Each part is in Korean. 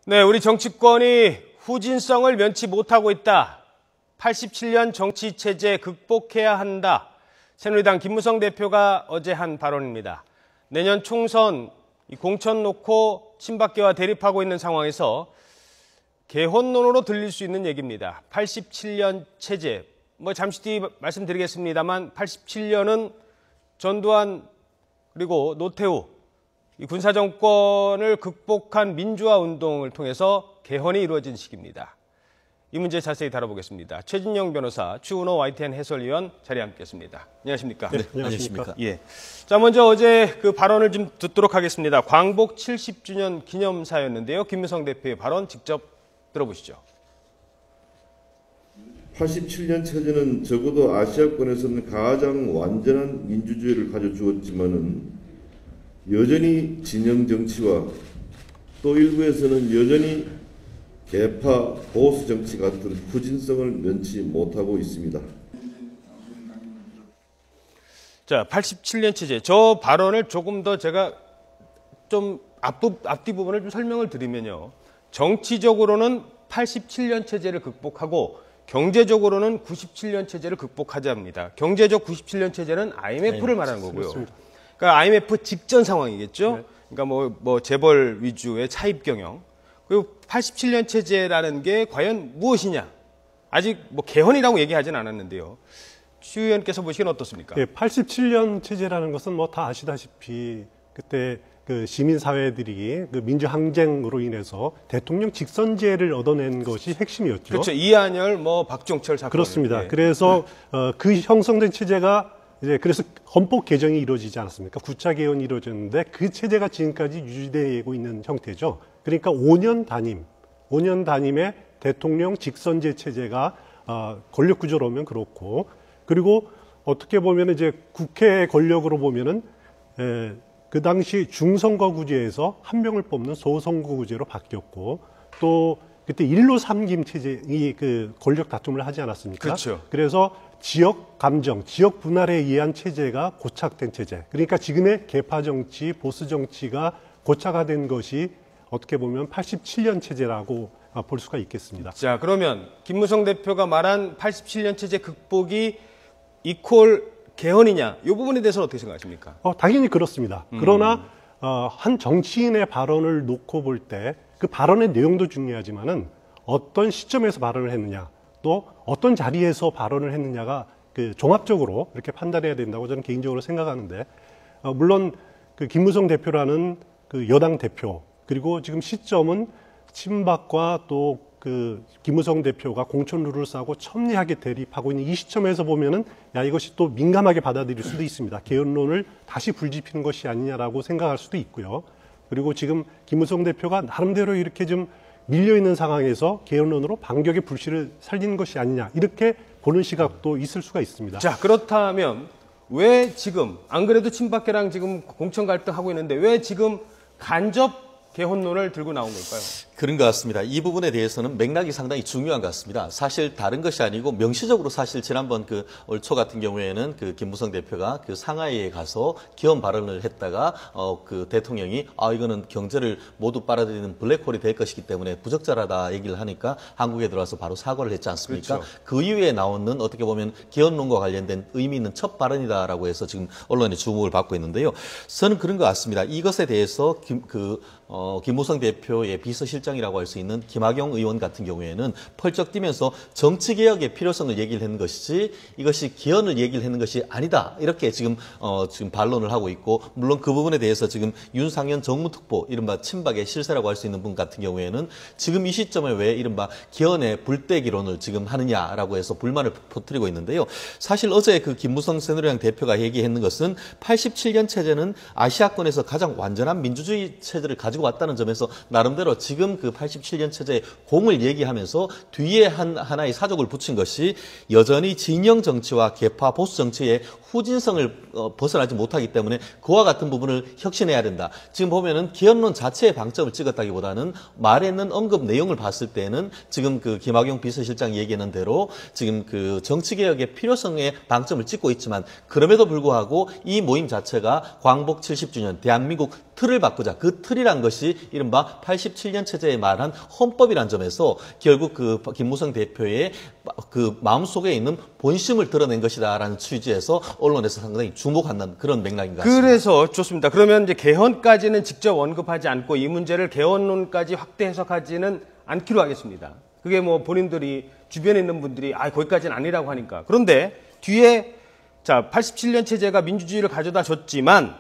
네, 우리 정치권이 후진성을 면치 못하고 있다. 87년 정치체제 극복해야 한다. 새누리당 김무성 대표가 어제 한 발언입니다. 내년 총선 공천 놓고 친박계와 대립하고 있는 상황에서 개헌론으로 들릴 수 있는 얘기입니다. 87년 체제, 잠시 뒤 말씀드리겠습니다만 87년은 전두환 그리고 노태우 이 군사정권을 극복한 민주화 운동을 통해서 개헌이 이루어진 시기입니다. 이 문제 자세히 다뤄보겠습니다. 최진영 변호사, 추은호 YTN 해설위원 자리에 함께했습니다. 안녕하십니까? 네, 안녕하십니까? 예. 자, 먼저 어제 그 발언을 좀 듣도록 하겠습니다. 광복 70주년 기념사였는데요. 김무성 대표의 발언 직접 들어보시죠. 87년 체제는 적어도 아시아권에서는 가장 완전한 민주주의를 가져주었지만은 여전히 진영 정치와 또 일부에서는 여전히 개파 보수 정치 같은 후진성을 면치 못하고 있습니다. 자, 87년 체제. 저 발언을 조금 더 제가 좀 앞뒤 부분을 좀 설명을 드리면요. 정치적으로는 87년 체제를 극복하고 경제적으로는 97년 체제를 극복하자 합니다. 경제적 97년 체제는 IMF를 말하는 거고요. 그렇습니다. 그러니까 IMF 직전 상황이겠죠. 네. 그러니까 재벌 위주의 차입 경영. 그리고 87년 체제라는 게 과연 무엇이냐? 아직 개헌이라고 얘기하진 않았는데요. 추 의원께서 보시기엔 어떻습니까? 예, 87년 체제라는 것은 다 아시다시피 그때 그 시민사회들이 그 민주항쟁으로 인해서 대통령 직선제를 얻어낸 것이 핵심이었죠. 그렇죠. 이한열, 박종철 사건. 그렇습니다. 예. 그래서 그 형성된 체제가 그래서 헌법 개정이 이루어지지 않았습니까? 구차 개헌이 이루어졌는데 그 체제가 지금까지 유지되고 있는 형태죠. 그러니까 5년 단임의 대통령 직선제 체제가 권력 구조로 보면 그렇고, 그리고 어떻게 보면 이제 국회 권력으로 보면은 그 당시 중선거 구제에서 한 명을 뽑는 소선거 구제로 바뀌었고, 또 그때 1로 3김 체제, 그 권력 다툼을 하지 않았습니까? 그렇죠. 그래서 지역 감정, 지역 분할에 의한 체제가 고착된 체제. 그러니까 지금의 개파 정치, 보수 정치가 고착화된 것이 어떻게 보면 87년 체제라고 볼 수가 있겠습니다. 자, 그러면 김무성 대표가 말한 87년 체제 극복이 이퀄 개헌이냐? 이 부분에 대해서는 어떻게 생각하십니까? 당연히 그렇습니다. 그러나 한 정치인의 발언을 놓고 볼 때 그 발언의 내용도 중요하지만은 어떤 시점에서 발언을 했느냐, 또 어떤 자리에서 발언을 했느냐가 그 종합적으로 이렇게 판단해야 된다고 저는 개인적으로 생각하는데, 물론 그 김무성 대표라는 그 여당 대표, 그리고 지금 시점은 친박과 또 그 김무성 대표가 공천 룰을 싸고 첨예하게 대립하고 있는 이 시점에서 보면은 이것이 또 민감하게 받아들일 수도 있습니다. 개헌론을 다시 불지피는 것이 아니냐라고 생각할 수도 있고요. 그리고 지금 김무성 대표가 나름대로 이렇게 좀 밀려 있는 상황에서 개헌론으로 반격의 불씨를 살리는 것이 아니냐, 이렇게 보는 시각도 있을 수가 있습니다. 자, 그렇다면 왜 지금 안 그래도 친박계랑 지금 공천 갈등하고 있는데 왜 지금 간접 개헌론을 들고 나온 걸까요? 그런 것 같습니다. 이 부분에 대해서는 맥락이 상당히 중요한 것 같습니다. 사실 다른 것이 아니고 명시적으로 사실 지난번 올 초 같은 경우에는 그 김무성 대표가 그 상하이에 가서 기원 발언을 했다가 그 대통령이 이거는 경제를 모두 빨아들이는 블랙홀이 될 것이기 때문에 부적절하다 얘기를 하니까 한국에 들어와서 바로 사과를 했지 않습니까? 그렇죠. 그 이후에 나오는 어떻게 보면 기원론과 관련된 의미 있는 첫 발언이다라고 해서 지금 언론의 주목을 받고 있는데요. 저는 그런 것 같습니다. 이것에 대해서 김무성 대표의 비서실장이라고 할 수 있는 김학용 의원 같은 경우에는 펄쩍 뛰면서 정치개혁의 필요성을 얘기를 했는 것이지 이것이 개헌을 얘기를 했는 것이 아니다, 이렇게 지금 반론을 하고 있고, 물론 그 부분에 대해서 지금 윤상현 정무특보, 이른바 친박의 실세라고 할 수 있는 분 같은 경우에는 지금 이 시점에 왜 이른바 개헌의 불떼기론을 지금 하느냐라고 해서 불만을 퍼뜨리고 있는데요. 사실 어제 그 김무성 새누리당 대표가 얘기했는 것은 87년 체제는 아시아권에서 가장 완전한 민주주의 체제를 가지고 왔다는 점에서 나름대로 지금 그 87년 체제의 공을 얘기하면서 뒤에 하나의 사족을 붙인 것이 여전히 진영 정치와 개파 보수 정치의 후진성을 벗어나지 못하기 때문에 그와 같은 부분을 혁신해야 된다. 지금 보면은 개헌론 자체에 방점을 찍었다기보다는 말에 있는 언급 내용을 봤을 때는 지금 그 김학용 비서실장 얘기하는 대로 지금 그 정치개혁의 필요성에 방점을 찍고 있지만, 그럼에도 불구하고 이 모임 자체가 광복 70주년 대한민국 틀을 바꾸자. 그 틀이란 것이 이른바 87년 체제에 말한 헌법이란 점에서 결국 그 김무성 대표의 그 마음속에 있는 본심을 드러낸 것이다라는 취지에서 언론에서 상당히 주목하는 그런 맥락인 것 같습니다. 그래서 좋습니다. 그러면 이제 개헌까지는 직접 언급하지 않고 이 문제를 개헌론까지 확대 해석하지는 않기로 하겠습니다. 그게 뭐 본인들이 주변에 있는 분들이 거기까지는 아니라고 하니까. 그런데 뒤에 자 87년 체제가 민주주의를 가져다 줬지만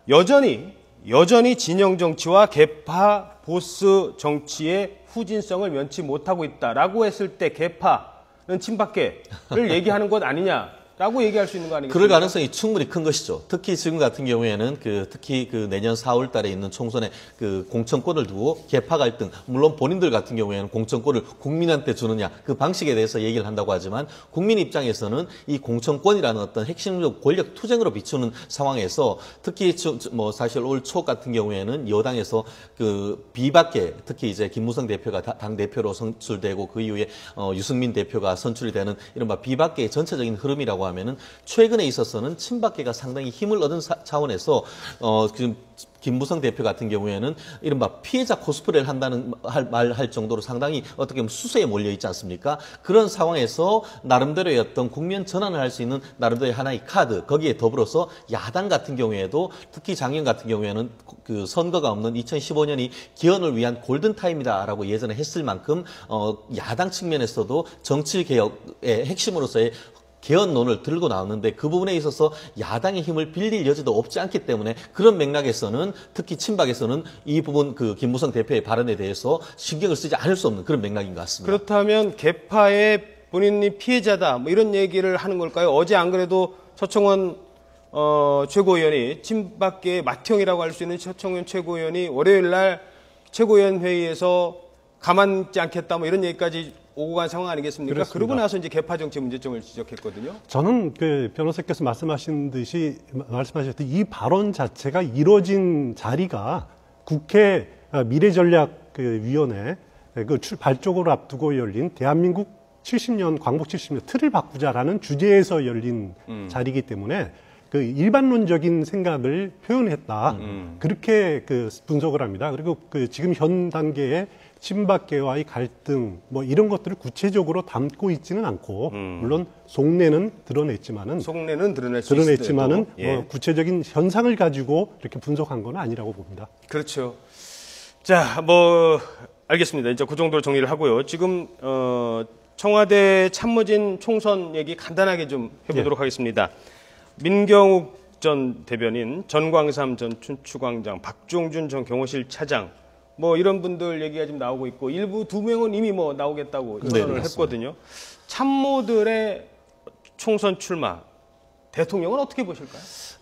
여전히 진영 정치와 개파 보수 정치의 후진성을 면치 못하고 있다라고 했을 때 개파는 친박계를 얘기하는 것 아니냐라고 얘기할 수 있는 거 아니겠습니까? 그럴 가능성이 충분히 큰 것이죠. 특히 지금 같은 경우에는 특히 내년 4월 달에 있는 총선에 공천권을 두고 개파 갈등, 물론 본인들 같은 경우에는 공천권을 국민한테 주느냐 그 방식에 대해서 얘기를 한다고 하지만 국민 입장에서는 이 공천권이라는 어떤 핵심적 권력 투쟁으로 비추는 상황에서 특히 뭐 사실 올 초 같은 경우에는 여당에서 비박계 특히 이제 김무성 대표가 당 대표로 선출되고 그 이후에 유승민 대표가 선출이 되는 이른바 비박계의 전체적인 흐름이라고 하면은 최근에 있어서는 친박계가 상당히 힘을 얻은 차원에서 지금 김무성 대표 같은 경우에는 이른바 피해자 코스프레를 한다는 말 정도로 상당히 어떻게 보면 수세에 몰려 있지 않습니까? 그런 상황에서 나름대로의 어떤 국면 전환을 할 수 있는 나름대로의 하나의 카드 거기에 더불어서 야당 같은 경우에도 특히 작년 같은 경우에는 그 선거가 없는 2015년이 기원을 위한 골든타임이다라고 예전에 했을 만큼 야당 측면에서도 정치개혁의 핵심으로서의 개헌론을 들고 나왔는데 그 부분에 있어서 야당의 힘을 빌릴 여지도 없지 않기 때문에 그런 맥락에서는 특히 친박에서는 이 부분 김무성 대표의 발언에 대해서 신경을 쓰지 않을 수 없는 그런 맥락인 것 같습니다. 그렇다면 개파의 본인이 피해자다 뭐 이런 얘기를 하는 걸까요? 어제 안 그래도 서청원 최고위원이 친박계의 맏형이라고 할 수 있는 서청원 최고위원이 월요일 날 최고위원 회의에서 가만 있지 않겠다 뭐 이런 얘기까지 오고 간 상황 아니겠습니까? 그렇습니다. 그러고 나서 이제 개파 정치 문제점을 지적했거든요. 저는 변호사께서 말씀하셨듯이 이 발언 자체가 이루어진 자리가 국회 미래전략위원회 발족을 앞두고 열린 대한민국 70년 광복 70년 틀을 바꾸자라는 주제에서 열린 자리이기 때문에 일반론적인 생각을 표현했다. 그렇게 분석을 합니다. 그리고 지금 현 단계에 친박계와의 갈등 뭐 이런 것들을 구체적으로 담고 있지는 않고 물론 속내는 드러냈지만은 예. 구체적인 현상을 가지고 이렇게 분석한 건 아니라고 봅니다. 그렇죠. 자, 뭐 알겠습니다. 이제 그 정도로 정리를 하고요. 지금 청와대 참모진 총선 얘기 간단하게 좀 해보도록 하겠습니다. 민경욱 전 대변인, 전광삼 전 춘추광장, 박종준 전 경호실 차장 뭐 이런 분들 얘기가 지금 나오고 있고 일부 2명은 이미 뭐 나오겠다고 선언을 했거든요. 참모들의 총선 출마 대통령은 어떻게 보실까요?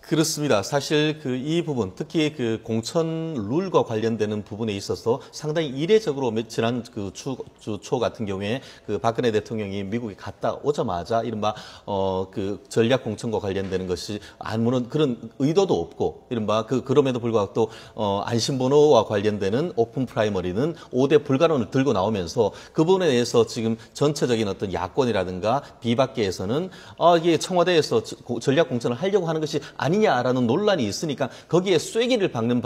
그렇습니다. 사실 이 부분, 특히 공천 룰과 관련되는 부분에 있어서 상당히 이례적으로 지난 초 같은 경우에 박근혜 대통령이 미국에 갔다 오자마자 이른바 전략 공천과 관련되는 것이 아무런 그런 의도도 없고 이른바 그럼에도 불구하고 또 안심번호와 관련되는 오픈 프라이머리는 5대 불가론을 들고 나오면서 그 부분에 대해서 지금 전체적인 어떤 야권이라든가 비박계에서는 이게 청와대에서 전략 공천을 하려고 하는 것이 아니냐라는 논란이 있으니까 거기에 쐐기를 박는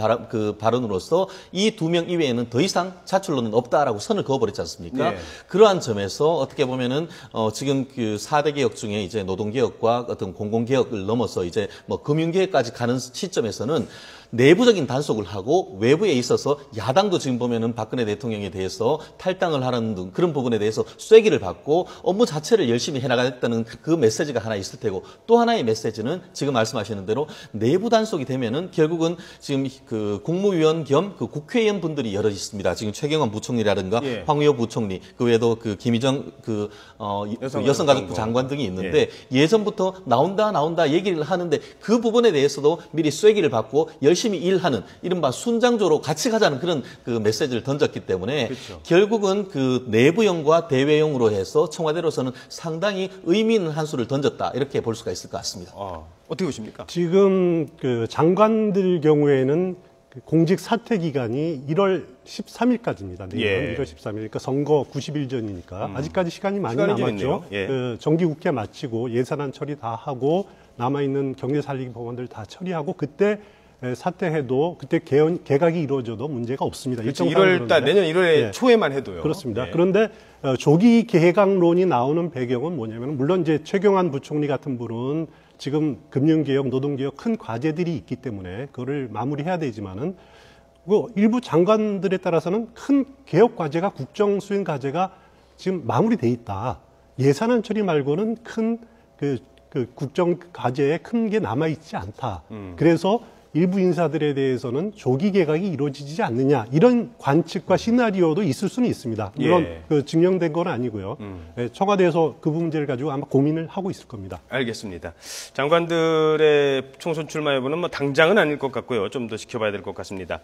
발언으로서 이 2명 이외에는 더 이상 자출로는 없다라고 선을 그어버렸지 않습니까? 네. 그러한 점에서 어떻게 보면은 지금 4대 개혁 중에 이제 노동개혁과 어떤 공공개혁을 넘어서 이제 뭐 금융개혁까지 가는 시점에서는 내부적인 단속을 하고 외부에 있어서 야당도 지금 보면은 박근혜 대통령에 대해서 탈당을 하는 등 그런 부분에 대해서 쐐기를 받고 업무 자체를 열심히 해나가겠다는 그 메시지가 하나 있을 테고 또 하나의 메시지는 지금 말씀하시는 대로 내부 단속이 되면은 결국은 지금 국무위원 겸 국회의원 분들이 여러 있습니다. 지금 최경환 부총리라든가 예. 황의호 부총리 그 외에도 김희정 여성가족부 장관 등이 있는데 예전부터 나온다 얘기를 하는데 그 부분에 대해서도 미리 쐐기를 받고 열심히 일하는 이른바 순장조로 같이 가자는 그런 메시지를 던졌기 때문에 그렇죠. 결국은 내부용과 대외용으로 해서 청와대로서는 상당히 의미 있는 한 수를 던졌다 이렇게 볼 수가 있을 것 같습니다. 어떻게 보십니까? 지금 장관들 경우에는 공직 사퇴 기간이 1월 13일까지입니다. 내일 1월 13일. 그러니까 선거 90일 전이니까 아직까지 시간이 많이 남았죠. 정기국회 마치고 예산안 처리 다 하고 남아있는 경제 살리기 법안들 다 처리하고 그때 사퇴해도 그때 개각이 이루어져도 문제가 없습니다. 그렇죠. 일정 1월 달, 내년 1월 예. 초에만 해도요. 그렇습니다. 네. 그런데 조기 개각론이 나오는 배경은 뭐냐면 물론 이제 최경환 부총리 같은 분은 지금 금융개혁, 노동개혁 큰 과제들이 있기 때문에 그거를 마무리해야 되지만은 일부 장관들에 따라서는 큰 개혁 과제가 국정 수행 과제가 지금 마무리돼 있다. 예산안 처리 말고는 큰 그 국정 과제에 큰 게 남아 있지 않다. 그래서 일부 인사들에 대해서는 조기 개각이 이루어지지 않느냐 이런 관측과 시나리오도 있을 수는 있습니다. 물론 예. 그 증명된 건 아니고요. 청와대에서 그 문제를 가지고 아마 고민을 하고 있을 겁니다. 알겠습니다. 장관들의 총선 출마 여부는 뭐 당장은 아닐 것 같고요. 좀 더 지켜봐야 될 것 같습니다.